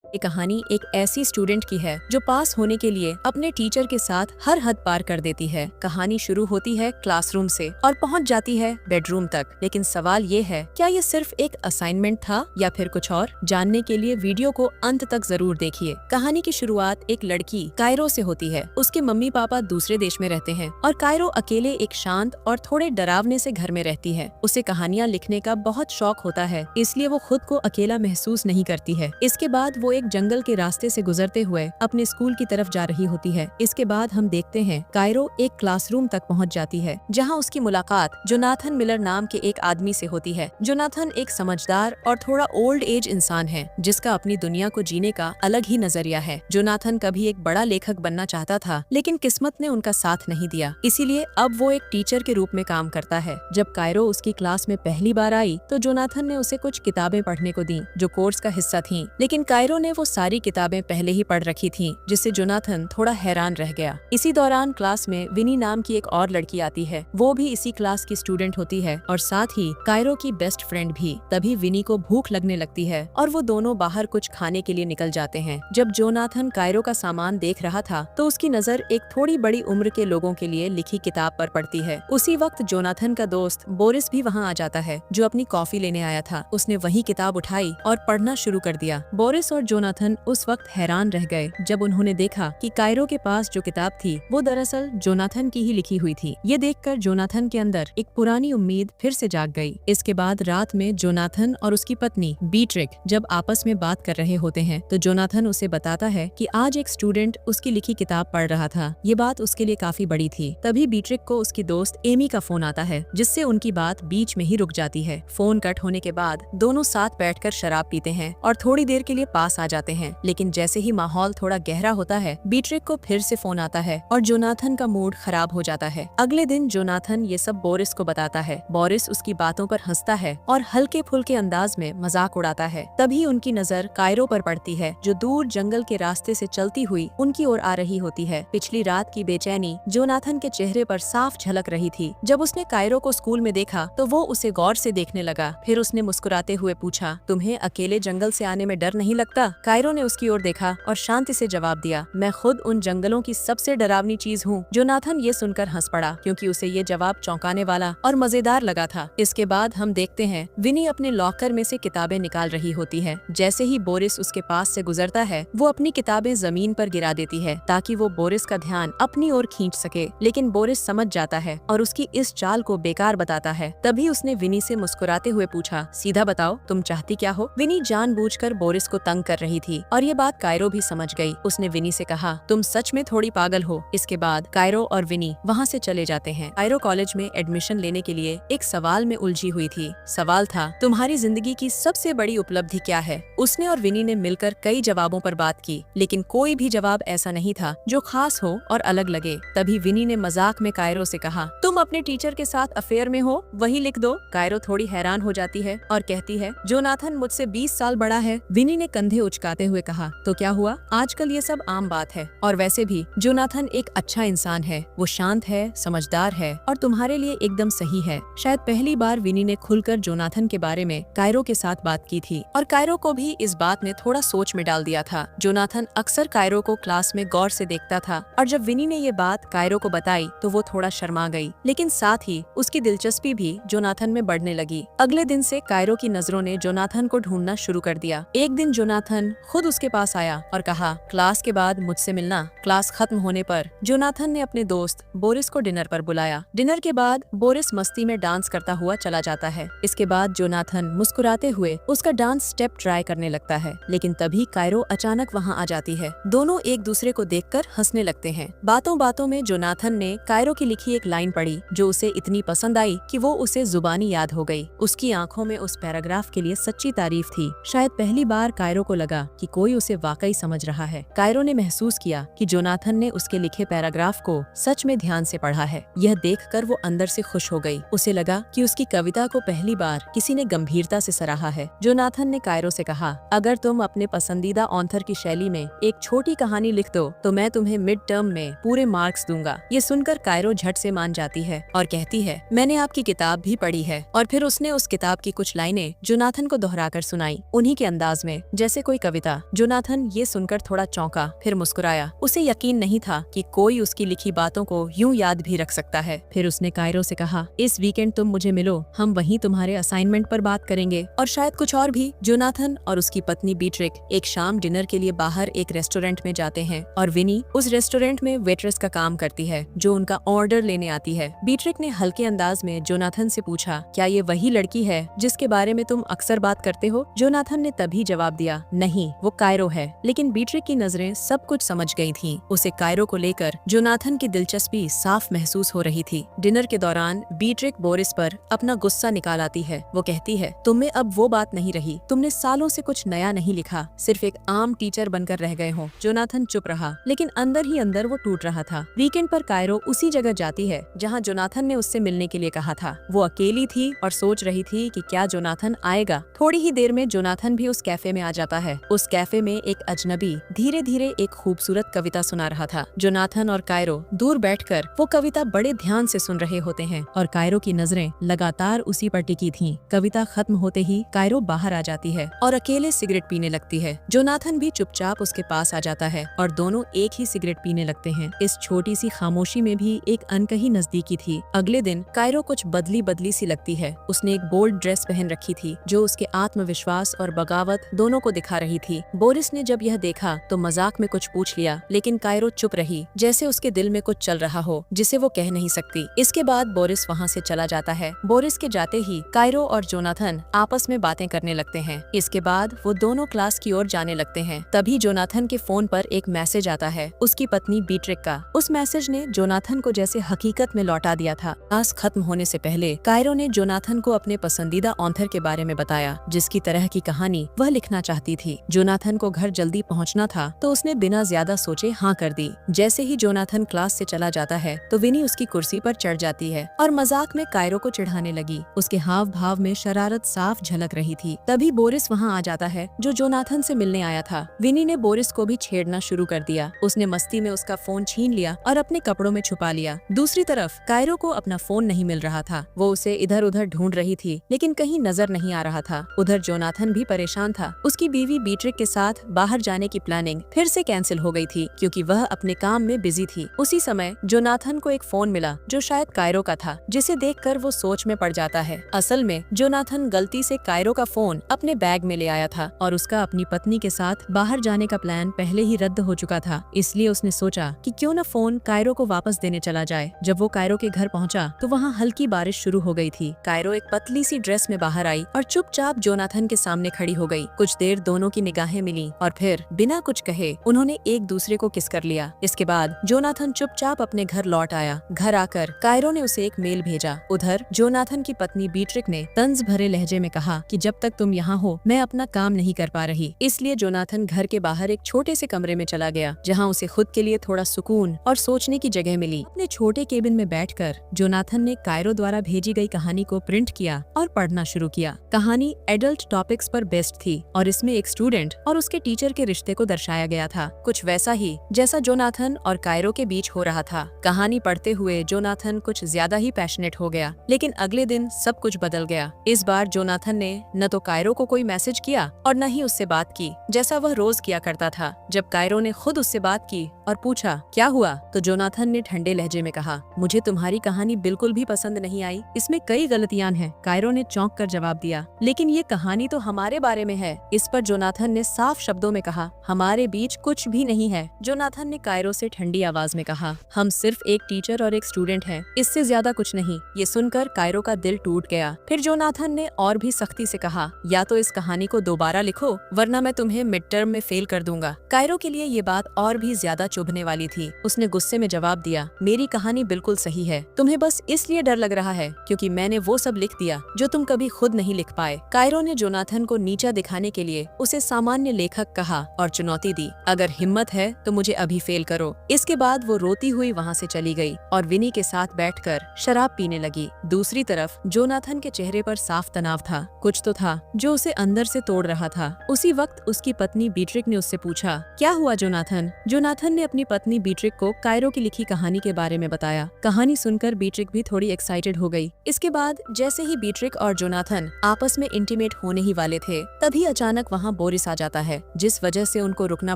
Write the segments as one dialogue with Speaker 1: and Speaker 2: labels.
Speaker 1: ये कहानी एक ऐसी स्टूडेंट की है जो पास होने के लिए अपने टीचर के साथ हर हद पार कर देती है। कहानी शुरू होती है क्लासरूम से और पहुंच जाती है बेडरूम तक। लेकिन सवाल ये है, क्या ये सिर्फ एक असाइनमेंट था या फिर कुछ और? जानने के लिए वीडियो को अंत तक जरूर देखिए। कहानी की शुरुआत एक लड़की कायरो से होती है। उसके मम्मी पापा दूसरे देश में रहते हैं और कायरो अकेले एक शांत और थोड़े डरावने से घर में रहती है। उसे कहानियाँ लिखने का बहुत शौक होता है, इसलिए वो खुद को अकेला महसूस नहीं करती है। इसके बाद वो एक जंगल के रास्ते से गुजरते हुए अपने स्कूल की तरफ जा रही होती है। इसके बाद हम देखते हैं कायरो एक क्लासरूम तक पहुंच जाती है, जहां उसकी मुलाकात जोनाथन मिलर नाम के एक आदमी से होती है। जोनाथन एक समझदार और थोड़ा ओल्ड एज इंसान है, जिसका अपनी दुनिया को जीने का अलग ही नजरिया है। जोनाथन कभी एक बड़ा लेखक बनना चाहता था, लेकिन किस्मत ने उनका साथ नहीं दिया, इसीलिए अब वो एक टीचर के रूप में काम करता है। जब कायरो उसकी क्लास में पहली बार आई तो जोनाथन ने उसे कुछ किताबें पढ़ने को दी जो कोर्स का हिस्सा थीं, लेकिन कायरो ने वो सारी किताबें पहले ही पढ़ रखी थीं, जिससे जोनाथन थोड़ा हैरान रह गया। इसी दौरान क्लास में विनी नाम की एक और लड़की आती है। वो भी इसी क्लास की स्टूडेंट होती है और साथ ही कायरो की बेस्ट फ्रेंड भी। तभी विनी को भूख लगने लगती है और वो दोनों बाहर कुछ खाने के लिए निकल जाते हैं। जब जोनाथन कायरो का सामान देख रहा था तो उसकी नजर एक थोड़ी बड़ी उम्र के लोगों के लिए लिखी किताब पर पड़ती है। उसी वक्त जोनाथन का दोस्त बोरिस भी वहाँ आ जाता है, जो अपनी कॉफी लेने आया था। उसने वही किताब उठाई और पढ़ना शुरू कर दिया। बोरिस और जोनाथन उस वक्त हैरान रह गए जब उन्होंने देखा कि कायरो के पास जो किताब थी वो दरअसल जोनाथन की ही लिखी हुई थी। ये देखकर जोनाथन के अंदर एक पुरानी उम्मीद फिर से जाग गई। इसके बाद रात में जोनाथन और उसकी पत्नी बीट्रिक जब आपस में बात कर रहे होते हैं तो जोनाथन उसे बताता है कि आज एक स्टूडेंट उसकी लिखी किताब पढ़ रहा था। ये बात उसके लिए काफी बड़ी थी। तभी बीट्रिक को उसकी दोस्त एमी का फोन आता है, जिससे उनकी बात बीच में ही रुक जाती है। फोन कट होने के बाद दोनों साथ बैठकर शराब पीते हैं और थोड़ी देर के लिए पास आ जाते हैं। लेकिन जैसे ही माहौल थोड़ा गहरा होता है, बीट्रिक को फिर से फोन आता है और जोनाथन का मूड खराब हो जाता है। अगले दिन जोनाथन ये सब बोरिस को बताता है। बोरिस उसकी बातों पर हंसता है और हल्के फुल्के अंदाज में मजाक उड़ाता है। तभी उनकी नजर कायरो पर पड़ती है, जो दूर जंगल के रास्ते से चलती हुई उनकी ओर आ रही होती है। पिछली रात की बेचैनी जोनाथन के चेहरे पर साफ झलक रही थी। जब उसने कायरो को स्कूल में देखा तो वो उसे गौर से देखने लगा। फिर उसने मुस्कुराते हुए पूछा, तुम्हें अकेले जंगल से आने में डर नहीं लगता? कायरो ने उसकी ओर देखा और शांति से जवाब दिया, मैं खुद उन जंगलों की सबसे डरावनी चीज हूँ। जोनाथन ये सुनकर हंस पड़ा, क्योंकि उसे ये जवाब चौंकाने वाला और मजेदार लगा था। इसके बाद हम देखते हैं विनी अपने लॉकर में से किताबें निकाल रही होती है। जैसे ही बोरिस उसके पास से गुजरता है, वो अपनी किताबें जमीन पर गिरा देती है ताकि वो बोरिस का ध्यान अपनी ओर खींच सके। लेकिन बोरिस समझ जाता है और उसकी इस चाल को बेकार बताता है। तभी उसने विनी से मुस्कुराते हुए पूछा, सीधा बताओ तुम चाहती क्या हो? विनी जानबूझकर बोरिस को तंग कर रही थी और ये बात कायरो भी समझ गई। उसने विनी से कहा, तुम सच में थोड़ी पागल हो। इसके बाद कायरो और विनी वहाँ से चले जाते हैं। कायरो कॉलेज में एडमिशन लेने के लिए एक सवाल में उलझी हुई थी। सवाल था, तुम्हारी जिंदगी की सबसे बड़ी उपलब्धि क्या है? उसने और विनी ने मिलकर कई जवाबों पर बात की, लेकिन कोई भी जवाब ऐसा नहीं था जो खास हो और अलग लगे। तभी विनी ने मजाक में कायरो से कहा, तुम अपने टीचर के साथ अफेयर में हो, वही लिख दो। कायरो थोड़ी हैरान हो जाती है और कहती है, जोनाथन मुझसे 20 साल बड़ा है। विनी ने कंधे उचकाते हुए कहा, तो क्या हुआ? आजकल ये सब आम बात है। और वैसे भी जोनाथन एक अच्छा इंसान है, वो शांत है, समझदार है और तुम्हारे लिए एकदम सही है। शायद पहली बार विनी ने खुलकर जोनाथन के बारे में कायरो के साथ बात की थी और कायरो को भी इस बात ने थोड़ा सोच में डाल दिया था। जोनाथन अक्सर कायरो को क्लास में गौर से देखता था और जब विनी ने ये बात कायरो को बताई तो वो थोड़ा शर्मा गई, लेकिन साथ ही उसकी दिलचस्पी भी जोनाथन में बढ़ने लगी। अगले दिन से कायरो की नजरों ने जोनाथन को ढूंढना शुरू कर दिया। एक दिन जोनाथन खुद उसके पास आया और कहा, क्लास के बाद मुझसे मिलना। क्लास खत्म होने पर जोनाथन ने अपने दोस्त बोरिस को डिनर पर बुलाया। डिनर के बाद बोरिस मस्ती में डांस करता हुआ चला जाता है। इसके बाद जोनाथन मुस्कुराते हुए उसका डांस स्टेप ट्राई करने लगता है, लेकिन तभी कायरो अचानक वहाँ आ जाती है। दोनों एक दूसरे को देखकर हंसने लगते हैं। बातों बातों में जोनाथन ने कायरो की लिखी एक लाइन पढ़ी जो उसे इतनी पसंद आई कि वो उसे जुबानी याद हो गई। उसकी आंखों में उस पैराग्राफ के लिए सच्ची तारीफ थी। शायद पहली बार कायरो को लगा कि कोई उसे वाकई समझ रहा है। कायरो ने महसूस किया कि जोनाथन ने उसके लिखे पैराग्राफ को सच में ध्यान से पढ़ा है। यह देखकर वो अंदर से खुश हो गई। उसे लगा कि उसकी कविता को पहली बार किसी ने गंभीरता से सराहा है। जोनाथन ने कायरो से कहा, अगर तुम अपने पसंदीदा ऑथर की शैली में एक छोटी कहानी लिख दो तो मैं तुम्हें मिड टर्म में पूरे मार्क्स दूंगा। ये सुनकर कायरो झट से मान जाती है और कहती है, मैंने आपकी किताब भी पढ़ी है। और फिर उसने उस किताब की कुछ लाइनें जोनाथन को दोहराकर सुनाई, उन्हीं के अंदाज में, जैसे कोई कोई कविता। जोनाथन ये सुनकर थोड़ा चौंका, फिर मुस्कुराया। उसे यकीन नहीं था कि कोई उसकी लिखी बातों को यूं याद भी रख सकता है। फिर उसने कायरो से कहा, इस वीकेंड तुम मुझे मिलो, हम वहीं तुम्हारे असाइनमेंट पर बात करेंगे और शायद कुछ और भी। जोनाथन और उसकी पत्नी बीट्रिक एक शाम डिनर के लिए बाहर एक रेस्टोरेंट में जाते हैं और विनी उस रेस्टोरेंट में वेट्रेस का काम करती है जो उनका ऑर्डर लेने आती है। बीट्रिक ने हल्के अंदाज में जोनाथन से पूछा, क्या ये वही लड़की है जिसके बारे में तुम अक्सर बात करते हो? जोनाथन ने तभी जवाब दिया, नहीं, वो कायरो है। लेकिन बीट्रिक की नजरें सब कुछ समझ गई थीं। उसे कायरो को लेकर जोनाथन की दिलचस्पी साफ महसूस हो रही थी। डिनर के दौरान बीट्रिक बोरिस पर अपना गुस्सा निकाल आती है। वो कहती है, तुम में अब वो बात नहीं रही, तुमने सालों से कुछ नया नहीं लिखा, सिर्फ एक आम टीचर बनकर रह गए हो। जोनाथन चुप रहा, लेकिन अंदर ही अंदर वो टूट रहा था। वीकेंड पर कायरो उसी जगह जाती है जहाँ जोनाथन ने उससे मिलने के लिए कहा था। वो अकेली थी और सोच रही थी कि क्या जोनाथन आएगा। थोड़ी ही देर में जोनाथन भी उस कैफे में आ जाता है। उस कैफे में एक अजनबी धीरे धीरे एक खूबसूरत कविता सुना रहा था। जोनाथन और कायरो दूर बैठकर वो कविता बड़े ध्यान से सुन रहे होते हैं और कायरो की नजरें लगातार उसी पर टिकी थीं। कविता खत्म होते ही कायरो बाहर आ जाती है और अकेले सिगरेट पीने लगती है। जोनाथन भी चुपचाप उसके पास आ जाता है और दोनों एक ही सिगरेट पीने लगते हैं। इस छोटी सी खामोशी में भी एक अनकही नजदीकी थी। अगले दिन कायरो कुछ बदली बदली सी लगती है। उसने एक बोल्ड ड्रेस पहन रखी थी जो उसके आत्मविश्वास और बगावत दोनों को दिखा रही थी। बोरिस ने जब यह देखा तो मजाक में कुछ पूछ लिया, लेकिन कायरो चुप रही, जैसे उसके दिल में कुछ चल रहा हो जिसे वो कह नहीं सकती। इसके बाद बोरिस वहाँ से चला जाता है। बोरिस के जाते ही कायरो और जोनाथन आपस में बातें करने लगते हैं। इसके बाद वो दोनों क्लास की ओर जाने लगते हैं। तभी जोनाथन के फोन पर एक मैसेज आता है, उसकी पत्नी बीट्रिक का। उस मैसेज ने जोनाथन को जैसे हकीकत में लौटा दिया था। क्लास खत्म होने से पहले कायरो ने जोनाथन को अपने पसंदीदा ऑथर के बारे में बताया, जिसकी तरह की कहानी वह लिखना चाहती थी। जोनाथन को घर जल्दी पहुंचना था तो उसने बिना ज्यादा सोचे हाँ कर दी। जैसे ही जोनाथन क्लास से चला जाता है तो विनी उसकी कुर्सी पर चढ़ जाती है और मजाक में कायरो को चिढ़ाने लगी। उसके हाव भाव में शरारत साफ झलक रही थी। तभी बोरिस वहाँ आ जाता है जो जोनाथन से मिलने आया था। विनी ने बोरिस को भी छेड़ना शुरू कर दिया। उसने मस्ती में उसका फोन छीन लिया और अपने कपड़ों में छुपा लिया। दूसरी तरफ कायरो को अपना फोन नहीं मिल रहा था। वो उसे इधर उधर ढूंढ रही थी, लेकिन कहीं नजर नहीं आ रहा था। उधर जोनाथन भी परेशान था। उसकी बीवी बीट्रिक के साथ बाहर जाने की प्लानिंग फिर से कैंसिल हो गई थी क्योंकि वह अपने काम में बिजी थी। उसी समय जोनाथन को एक फोन मिला जो शायद कायरो का था, जिसे देखकर वो सोच में पड़ जाता है। असल में जोनाथन गलती से कायरो का फोन अपने बैग में ले आया था और उसका अपनी पत्नी के साथ बाहर जाने का प्लान पहले ही रद्द हो चुका था। इसलिए उसने सोचा कि क्यों न फोन कायरो को वापस देने चला जाए। जब वो कायरो के घर पहुंचा तो वहाँ हल्की बारिश शुरू हो गई थी। कायरो एक पतली सी ड्रेस में बाहर आई और चुपचाप जोनाथन के सामने खड़ी हो गई। कुछ देर दोनों की निगाहें मिली और फिर बिना कुछ कहे उन्होंने एक दूसरे को किस कर लिया। इसके बाद जोनाथन चुपचाप अपने घर लौट आया। घर आकर कायरो ने उसे एक मेल भेजा। उधर जोनाथन की पत्नी बीट्रिक ने तंज भरे लहजे में कहा कि जब तक तुम यहाँ हो मैं अपना काम नहीं कर पा रही। इसलिए जोनाथन घर के बाहर एक छोटे से कमरे में चला गया जहाँ उसे खुद के लिए थोड़ा सुकून और सोचने की जगह मिली। अपने छोटे केबिन में बैठकर जोनाथन ने कायरो द्वारा भेजी गई कहानी को प्रिंट किया और पढ़ना शुरू किया। कहानी एडल्ट टॉपिक्स पर बेस्ड थी और इसमें एक स्टूडेंट और उसके टीचर के रिश्ते को दर्शाया गया था, कुछ वैसा ही जैसा जोनाथन और कायरो के बीच हो रहा था। कहानी पढ़ते हुए जोनाथन कुछ ज्यादा ही पैशनेट हो गया, लेकिन अगले दिन सब कुछ बदल गया। इस बार जोनाथन ने न तो कायरो को कोई मैसेज किया और न ही उससे बात की जैसा वह रोज किया करता था। जब कायरो ने खुद उससे बात की और पूछा क्या हुआ, तो जोनाथन ने ठंडे लहजे में कहा, मुझे तुम्हारी कहानी बिल्कुल भी पसंद नहीं आई, इसमें कई गलतियां हैं। कायरो ने चौंक कर जवाब दिया, लेकिन ये कहानी तो हमारे बारे में है। इस पर जोनाथन ने साफ शब्दों में कहा, हमारे बीच कुछ भी नहीं है। जोनाथन ने कायरो से ठंडी आवाज में कहा, हम सिर्फ एक टीचर और एक स्टूडेंट हैं, इससे ज्यादा कुछ नहीं। ये सुनकर कायरो का दिल टूट गया। फिर जोनाथन ने और भी सख्ती से कहा, या तो इस कहानी को दोबारा लिखो वरना मैं तुम्हें मिड टर्म में फेल कर दूंगा। कायरो के लिए ये बात और भी ज्यादा चुभने वाली थी। उसने गुस्से में जवाब दिया, मेरी कहानी बिल्कुल सही है, तुम्हें बस इसलिए डर लग रहा है क्योंकि मैंने वो सब लिख दिया जो तुम कभी खुद नहीं लिख पाए। कायरो ने जोनाथन को नीचा दिखाने के लिए उसे सामान्य लेखक कहा और चुनौती दी, अगर हिम्मत है तो मुझे अभी फेल करो। इसके बाद वो रोती हुई वहाँ से चली गई और विनी के साथ बैठकर शराब पीने लगी। दूसरी तरफ जोनाथन के चेहरे पर साफ तनाव था, कुछ तो था जो उसे अंदर से तोड़ रहा था। उसी वक्त उसकी पत्नी बीट्रिक ने उससे पूछा, क्या हुआ जोनाथन? जोनाथन ने अपनी पत्नी बीट्रिक को कायरो की लिखी कहानी के बारे में बताया। कहानी सुनकर बीट्रिक भी थोड़ी एक्साइटेड हो गई। इसके बाद जैसे ही बीट्रिक और जोनाथन आपस में इंटीमेट होने ही वाले थे, तभी अचानक वहाँ बोरिस आ जाता है, जिस वजह से उनको रुकना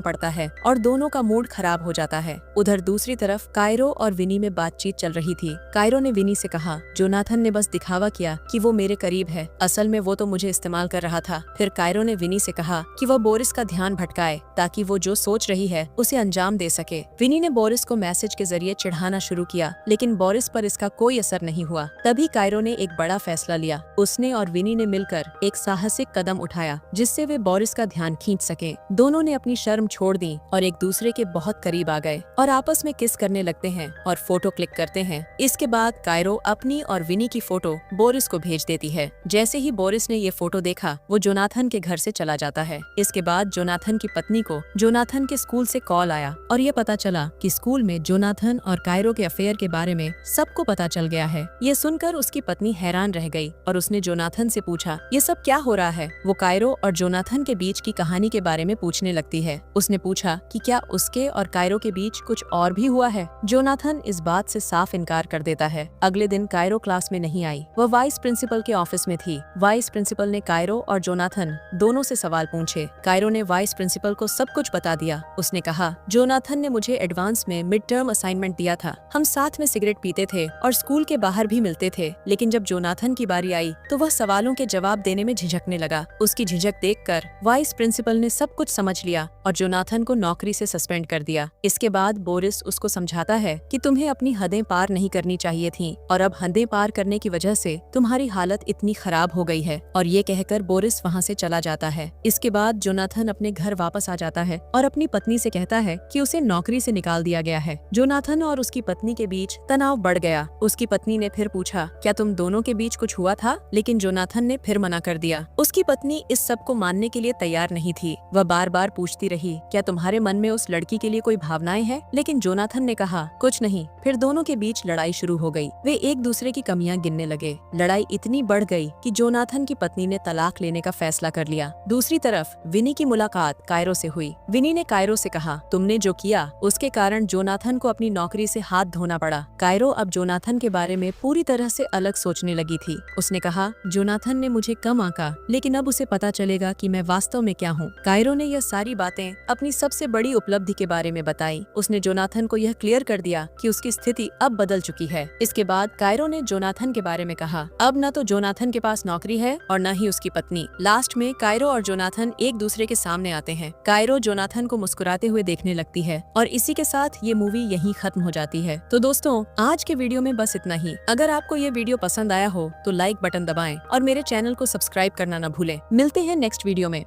Speaker 1: पड़ता है और दोनों का मूड खराब हो जाता है। उधर दूसरी तरफ कायरो और विनी में बातचीत चल रही थी। कायरो ने विनी से कहा, जोनाथन ने बस दिखावा किया कि वो मेरे करीब है, असल में वो तो मुझे इस्तेमाल कर रहा था। फिर कायरो ने विनी से कहा कि वह बोरिस का ध्यान भटकाए ताकि वो जो सोच रही है उसे अंजाम दे सके। विनी ने बोरिस को मैसेज के जरिए चिढ़ाना शुरू किया, लेकिन बोरिस पर इसका कोई असर नहीं हुआ। तभी कायरो ने एक बड़ा फैसला लिया। उसने और विनी ने मिलकर एक साहसिक कदम उठाया जिससे वे बोरिस का ध्यान खींच सके। दोनों ने अपनी शर्म छोड़ दी और एक दूसरे के बहुत करीब आ गए और आपस में किस करने लगते हैं और फोटो क्लिक करते हैं। इसके बाद कायरो अपनी और विनी की फोटो बोरिस को भेज देती है। जैसे ही बोरिस ने ये फोटो देखा, वो जोनाथन के घर से चला जाता है। इसके बाद जोनाथन की पत्नी को जोनाथन के स्कूल से कॉल आया और ये पता चला कि स्कूल में जोनाथन और कायरो के अफेयर के बारे में सबको पता चल गया है। ये सुनकर उसकी पत्नी हैरान रह गई और उसने जोनाथन से पूछा, ये सब क्या हो रहा है। वो कायरो और जोनाथन के बीच की कहानी के बारे में पूछने लगती है। उसने पूछा कि क्या उसके और कायरो के बीच कुछ और भी हुआ है। जोनाथन इस बात से साफ इनकार कर देता है। अगले दिन कायरो क्लास में नहीं आई। वह वाइस प्रिंसिपल के ऑफिस में थी। वाइस प्रिंसिपल ने कायरो और जोनाथन दोनों से सवाल पूछे। कायरो ने वाइस प्रिंसिपल को सब कुछ बता दिया। उसने कहा, जोनाथन ने मुझे एडवांस में मिड टर्म असाइनमेंट दिया था। हम साथ में सिगरेट पीते थे और स्कूल के बाहर भी मिलते थे, लेकिन जब जोनाथन की बारी आई तो वह सवालों के जवाब देने में झिझकने लगा। उसकी झिझक देखकर वाइस प्रिंसिपल ने सब कुछ समझ लिया और जोनाथन को नौकरी से सस्पेंड कर दिया। इसके बाद बोरिस उसको समझाता है कि तुम्हें अपनी हदें पार नहीं करनी चाहिए थीं और अब हदें पार करने की वजह से तुम्हारी हालत इतनी खराब हो गई है। और ये कहकर बोरिस वहाँ से चला जाता है। इसके बाद जोनाथन अपने घर वापस आ जाता है और अपनी पत्नी से कहता है कि उसे नौकरी से निकाल दिया गया है। जोनाथन और उसकी पत्नी के बीच तनाव बढ़ गया। उसकी पत्नी ने फिर पूछा, क्या तुम दोनों के बीच कुछ हुआ था? लेकिन जोनाथन ने फिर मना कर दिया। उसकी पत्नी इस सब को मानने के लिए तैयार नहीं थी। वह बार बार पूछती रही, क्या तुम्हारे मन में उस लड़की के लिए कोई भावनाएं हैं? लेकिन जोनाथन ने कहा, कुछ नहीं। फिर दोनों के बीच लड़ाई शुरू हो गई। वे एक दूसरे की कमियां गिनने लगे। लड़ाई इतनी बढ़ गई कि जोनाथन की पत्नी ने तलाक लेने का फैसला कर लिया। दूसरी तरफ विनी की मुलाकात कायरो से हुई। विनी ने कायरो से कहा, तुमने जो किया उसके कारण जोनाथन को अपनी नौकरी से हाथ धोना पड़ा। कायरो अब जोनाथन के बारे में पूरी तरह से अलग सोचने लगी थी। उसने कहा, जोनाथन ने मुझे कम आंका, लेकिन अब उसे पता चलेगा कि मैं वास्तव में क्या हूँ। कायरो ने यह सारी बातें अपनी सबसे बड़ी उपलब्धि के बारे में बताई। उसने जोनाथन को यह क्लियर कर दिया कि उसकी स्थिति अब बदल चुकी है। इसके बाद कायरो ने जोनाथन के बारे में कहा, अब न तो जोनाथन के पास नौकरी है और न ही उसकी पत्नी। लास्ट में कायरो और जोनाथन एक दूसरे के सामने आते हैं। कायरो जोनाथन को मुस्कुराते हुए देखने लगती है और इसी के साथ ये मूवी यहीं खत्म हो जाती है। तो दोस्तों, आज के वीडियो में बस इतना ही। अगर आपको ये वीडियो पसंद आया हो तो लाइक बटन दबाएं और मेरे चैनल को सब्सक्राइब करना न भूलें। मिलते हैं नेक्स्ट वीडियो में।